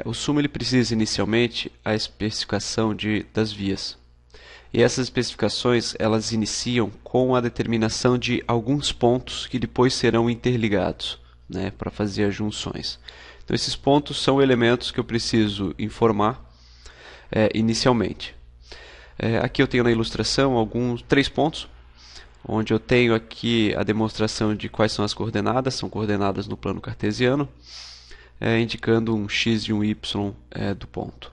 O sumo ele precisa inicialmente a especificação das vias. E essas especificações elas iniciam com a determinação de alguns pontos que depois serão interligados, né, para fazer as junções. Então esses pontos são elementos que eu preciso informar inicialmente. Aqui eu tenho na ilustração três pontos, onde eu tenho aqui a demonstração de quais são as coordenadas, são coordenadas no plano cartesiano, indicando um x e um y do ponto.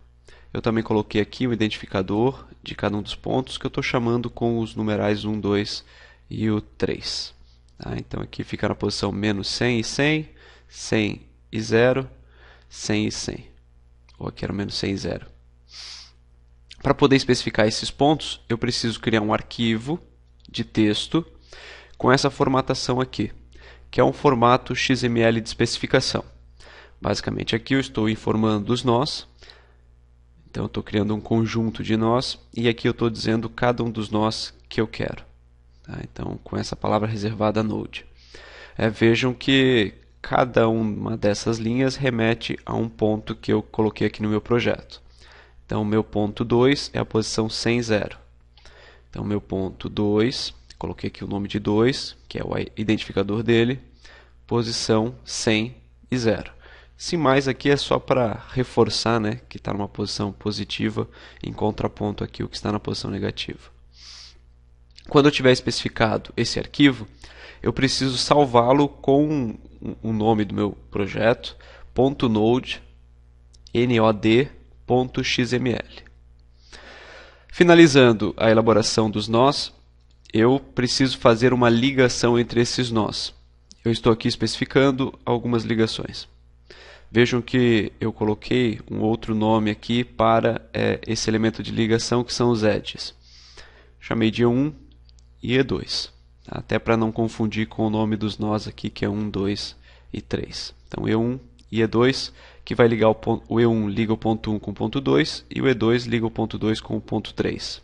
Eu também coloquei aqui o identificador de cada um dos pontos, que eu estou chamando com os numerais 1, 2 e o 3. Tá? Então aqui fica na posição menos 100 e 100, 100 e 0, 100 e 100. Ou aqui era menos 100 e 0. Para poder especificar esses pontos, eu preciso criar um arquivo de texto com essa formatação aqui, que é um formato XML de especificação. Basicamente aqui eu estou informando os nós, então eu estou criando um conjunto de nós e aqui eu estou dizendo cada um dos nós que eu quero. Tá? Então com essa palavra reservada Node. Vejam que cada uma dessas linhas remete a um ponto que eu coloquei aqui no meu projeto. Então, o meu ponto 2 é a posição 100, 0. Então, meu ponto 2, coloquei aqui o nome de 2, que é o identificador dele, posição 100 e 0. Esse mais aqui é só para reforçar, né, que está numa posição positiva, em contraponto aqui o que está na posição negativa. Quando eu tiver especificado esse arquivo, eu preciso salvá-lo com o nome do meu projeto, .node, nod.xml. Finalizando a elaboração dos nós, eu preciso fazer uma ligação entre esses nós. Eu estou aqui especificando algumas ligações. Vejam que eu coloquei um outro nome aqui para esse elemento de ligação, que são os edges. Chamei de E1 e E2, tá? Até para não confundir com o nome dos nós aqui, que é 1, 2 e 3. Então, E1 e E2, que vai ligar o E1 liga o ponto 1 com o ponto 2 e o E2 liga o ponto 2 com o ponto 3.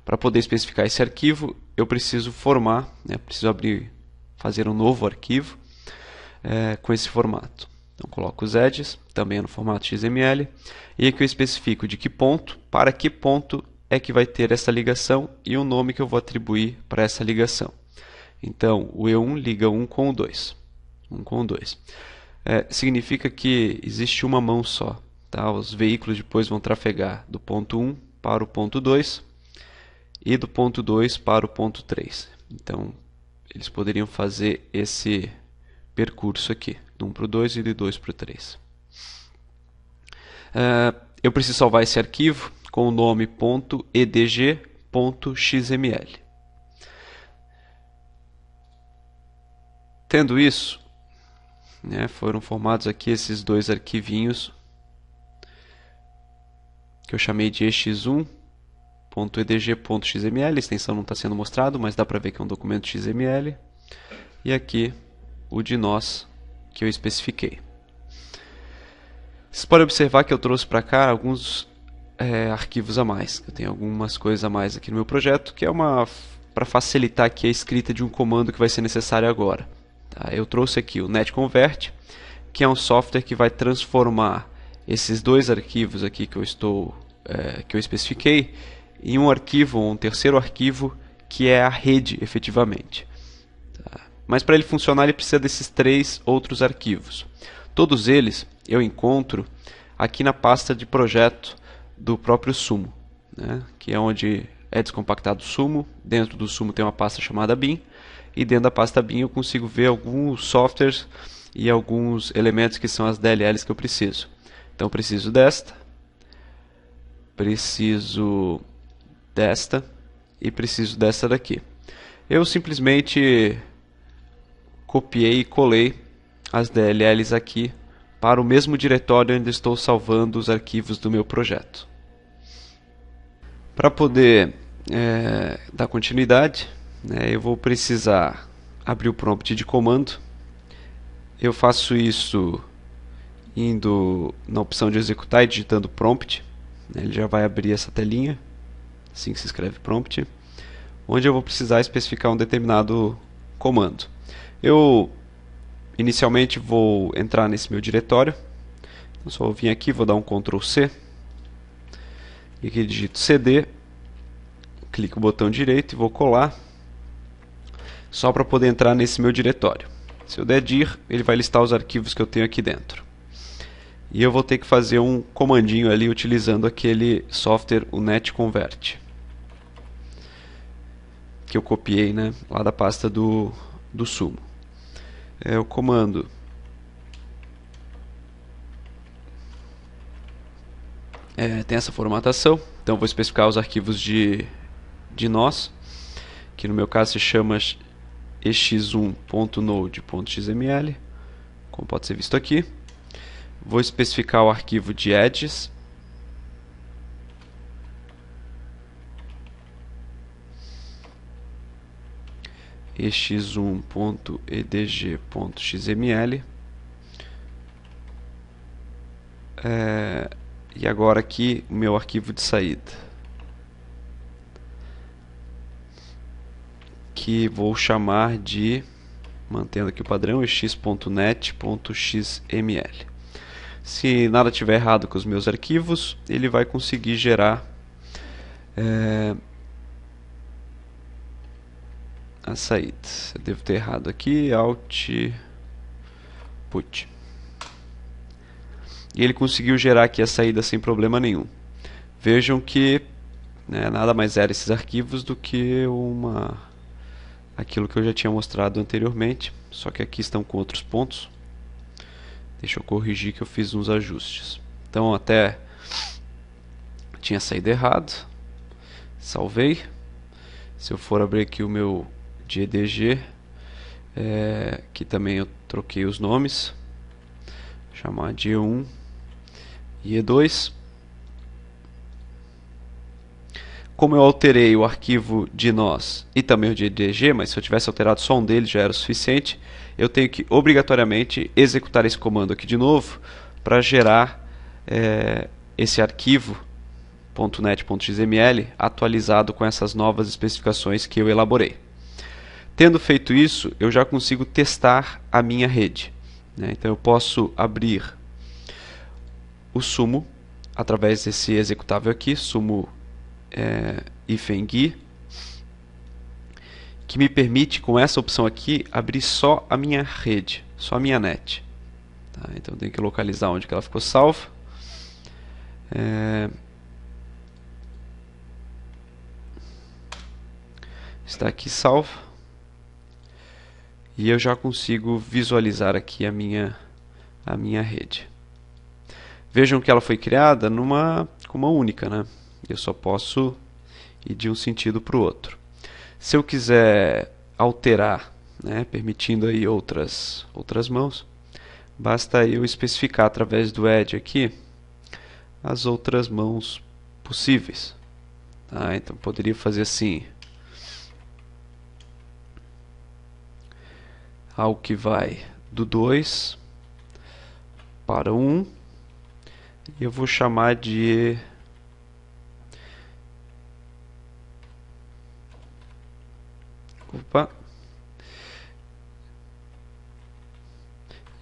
Para poder especificar esse arquivo, eu preciso formar, preciso fazer um novo arquivo com esse formato. Então, coloco os edges, também no formato XML, e aqui eu especifico de que ponto, para que ponto é que vai ter essa ligação e o nome que eu vou atribuir para essa ligação. Então, o E1 liga 1 com o 2. 1 com o 2. Significa que existe uma mão só. Tá? Os veículos depois vão trafegar do ponto 1 para o ponto 2 e do ponto 2 para o ponto 3. Então, eles poderiam fazer esse percurso aqui, do 1 para o 2 e do 2 para o 3. Eu preciso salvar esse arquivo com o nome .edg.xml. Tendo isso, foram formados aqui esses dois arquivinhos que eu chamei de ex1.edg.xml. A extensão não está sendo mostrado, mas dá para ver que é um documento XML. E aqui o de nós que eu especifiquei. Vocês podem observar que eu trouxe para cá alguns arquivos a mais. Eu tenho algumas coisas a mais aqui no meu projeto, que é para facilitar aqui a escrita de um comando que vai ser necessário agora. Tá? Eu trouxe aqui o netconvert, que é um software que vai transformar esses dois arquivos aqui que eu especifiquei em um arquivo, ou um terceiro arquivo, que é a rede efetivamente. Tá? Mas para ele funcionar, ele precisa desses três outros arquivos. Todos eles eu encontro aqui na pasta de projeto do próprio Sumo, que é onde é descompactado o Sumo. Dentro do Sumo tem uma pasta chamada bin, e dentro da pasta bin eu consigo ver alguns softwares e alguns elementos que são as DLLs que eu preciso. Então eu preciso desta e preciso desta daqui. Eu simplesmente copiei e colei as DLLs aqui para o mesmo diretório onde estou salvando os arquivos do meu projeto. Para poder dar continuidade, eu vou precisar abrir o prompt de comando. Eu faço isso indo na opção de executar e digitando prompt. Ele já vai abrir essa telinha, assim que se escreve prompt, onde eu vou precisar especificar um determinado comando. Eu inicialmente vou entrar nesse meu diretório. Eu só vou vir aqui, vou dar um Ctrl C. E aqui digito CD. Clico o botão direito e vou colar. Só para poder entrar nesse meu diretório. Se eu der dir, ele vai listar os arquivos que eu tenho aqui dentro. E eu vou ter que fazer um comandinho ali utilizando aquele software, o netconvert, que eu copiei, né, lá da pasta do sumo. O comando tem essa formatação, então eu vou especificar os arquivos de nós, que no meu caso se chama ex1.node.xml, como pode ser visto aqui. Vou especificar o arquivo de edges, ex1.edg.xml, e agora aqui o meu arquivo de saída, que vou chamar de, mantendo aqui o padrão, ex.net.xml. Se nada tiver errado com os meus arquivos, ele vai conseguir gerar a saída. Eu devo ter errado aqui, output. E ele conseguiu gerar aqui a saída sem problema nenhum. Vejam que nada mais era esses arquivos do que aquilo que eu já tinha mostrado anteriormente, só que aqui estão com outros pontos. Deixa eu corrigir que eu fiz uns ajustes. Então até tinha saído errado. Salvei. Se eu for abrir aqui o meu de EDG, que também eu troquei os nomes, vou chamar de E1 e E2. Como eu alterei o arquivo de nós e também o de EDG, mas se eu tivesse alterado só um deles já era o suficiente, eu tenho que obrigatoriamente executar esse comando aqui de novo para gerar esse arquivo .net.xml atualizado com essas novas especificações que eu elaborei. Tendo feito isso, eu já consigo testar a minha rede, né? Então eu posso abrir o sumo através desse executável aqui, sumo -gui, que me permite, com essa opção aqui, abrir só a minha rede, só a minha net. Tá? Então eu tenho que localizar onde que ela ficou salva. Está aqui salva. E eu já consigo visualizar aqui a minha rede. Vejam que ela foi criada com uma única, né? Eu só posso ir de um sentido para o outro. Se eu quiser alterar, né, permitindo aí outras mãos, basta eu especificar através do add aqui as outras mãos possíveis. Tá? Então poderia fazer assim, algo que vai do 2 para o 1, e eu vou chamar de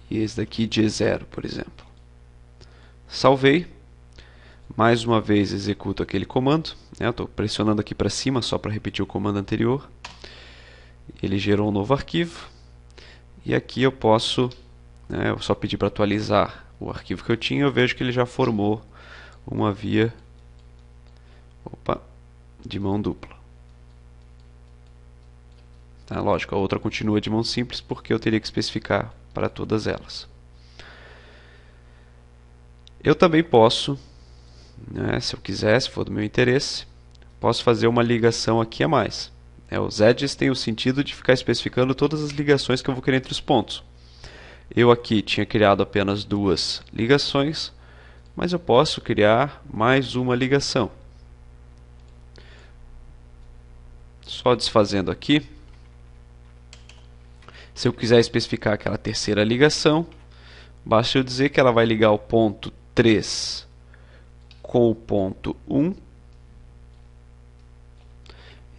e esse daqui de E0, por exemplo. Salvei. Mais uma vez executo aquele comando. Eu estou pressionando aqui para cima só para repetir o comando anterior. Ele gerou um novo arquivo. E aqui eu posso, eu só pedir para atualizar o arquivo que eu tinha. Eu vejo que ele já formou uma via de mão dupla. Lógico, a outra continua de mão simples porque eu teria que especificar para todas elas. Eu também posso, se eu quiser, se for do meu interesse, posso fazer uma ligação aqui a mais. Os edges têm o sentido de ficar especificando todas as ligações que eu vou querer entre os pontos. Eu aqui tinha criado apenas 2 ligações, mas eu posso criar mais uma ligação. Só desfazendo aqui. Se eu quiser especificar aquela terceira ligação, basta eu dizer que ela vai ligar o ponto 3 com o ponto 1.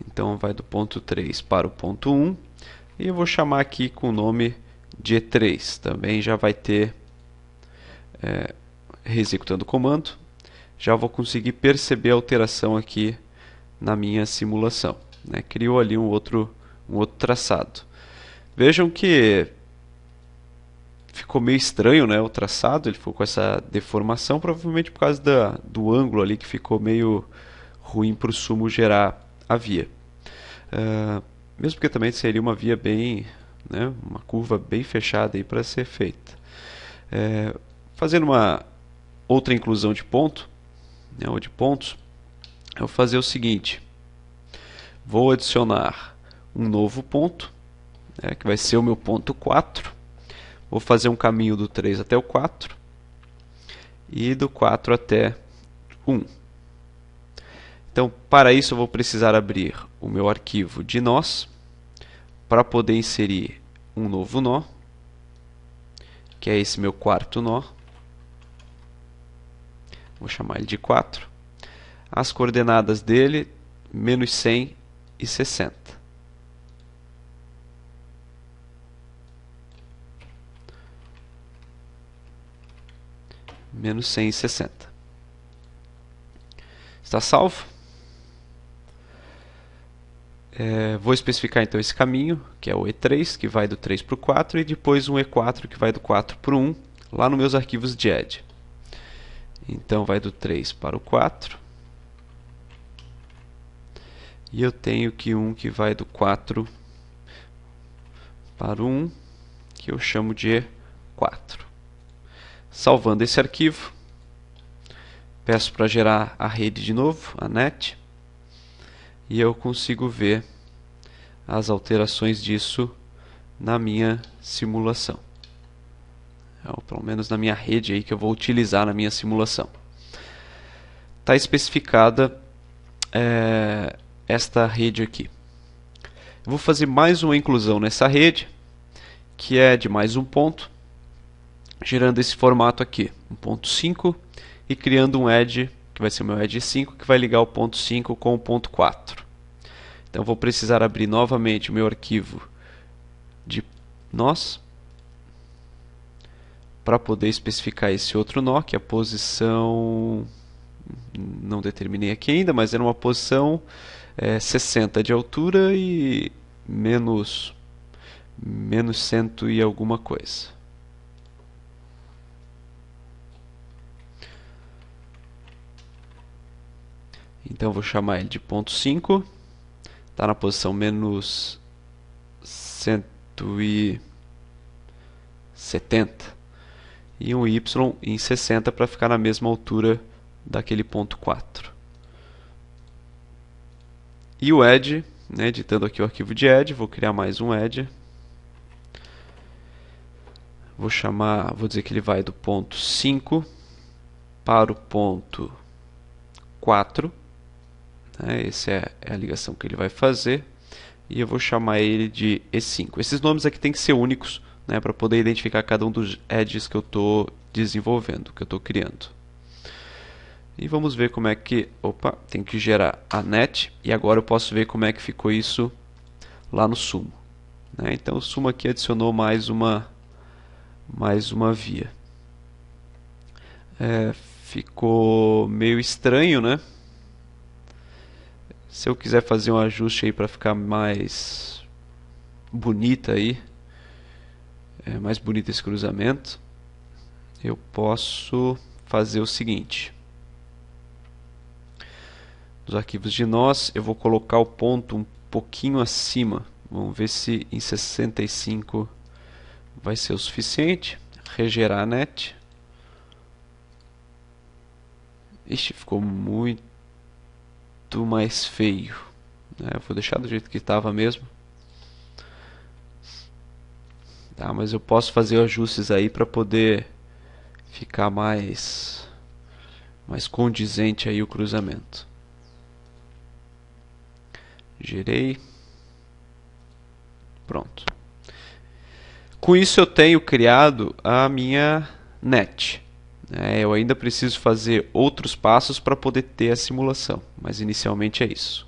Então vai do ponto 3 para o ponto 1. E eu vou chamar aqui com o nome de E3. Também já vai ter reexecutando o comando, já vou conseguir perceber a alteração aqui na minha simulação, né? Criou ali um outro traçado. Vejam que ficou meio estranho, né, o traçado, ele ficou com essa deformação, provavelmente por causa do ângulo ali que ficou meio ruim para o sumo gerar a via. Mesmo porque também seria uma via bem, né, uma curva bem fechada aí para ser feita. Fazendo uma outra inclusão de ponto, né, ou de pontos, eu vou fazer o seguinte: vou adicionar um novo ponto, né, que vai ser o meu ponto 4. Vou fazer um caminho do 3 até o 4 e do 4 até 1. Então, para isso, eu vou precisar abrir o meu arquivo de nós para poder inserir um novo nó, que é esse meu quarto nó. Vou chamar ele de 4. As coordenadas dele, menos 100 e 60. Menos 100 e 60. Está salvo. Vou especificar então esse caminho, que é o E3, que vai do 3 para o 4, e depois um E4, que vai do 4 para o 1, lá nos meus arquivos de ED. Então vai do 3 para o 4. E eu tenho que um que vai do 4 para o 1, que eu chamo de E4. Salvando esse arquivo, peço para gerar a rede de novo, a net, e eu consigo ver as alterações disso na minha simulação. Ou pelo menos na minha rede aí que eu vou utilizar na minha simulação. Está especificada esta rede aqui. Eu vou fazer mais uma inclusão nessa rede, que é de mais um ponto, gerando esse formato aqui, um ponto 5, e criando um edge, que vai ser o meu edge 5, que vai ligar o ponto 5 com o ponto 4. Então vou precisar abrir novamente o meu arquivo de nós, para poder especificar esse outro nó, que é a posição, não determinei aqui ainda, mas era uma posição 60 de altura e menos 100 e alguma coisa. Então vou chamar ele de ponto 5. Está na posição menos 170. E um Y em 60 para ficar na mesma altura daquele ponto 4. E o edge, né, editando aqui o arquivo de edge, vou criar mais um edge. Vou dizer que ele vai do ponto 5 para o ponto 4. Essa é a ligação que ele vai fazer. E eu vou chamar ele de E5. Esses nomes aqui tem que ser únicos, né, para poder identificar cada um dos edges que eu estou desenvolvendo, que eu estou criando. E vamos ver como é que... Opa, tem que gerar a net. E agora eu posso ver como é que ficou isso lá no sumo. Então o sumo aqui adicionou mais uma via. Ficou meio estranho, né? Se eu quiser fazer um ajuste aí para ficar mais bonita aí, mais bonito esse cruzamento, eu posso fazer o seguinte: nos arquivos de nós, eu vou colocar o ponto um pouquinho acima. Vamos ver se em 65 vai ser o suficiente. Regerar a net. Ixi, ficou muito mais feio. Eu vou deixar do jeito que estava mesmo. Tá, mas eu posso fazer ajustes aí para poder ficar mais condizente aí o cruzamento. Gerei. Pronto. Com isso eu tenho criado a minha net. Eu ainda preciso fazer outros passos para poder ter a simulação, mas inicialmente é isso.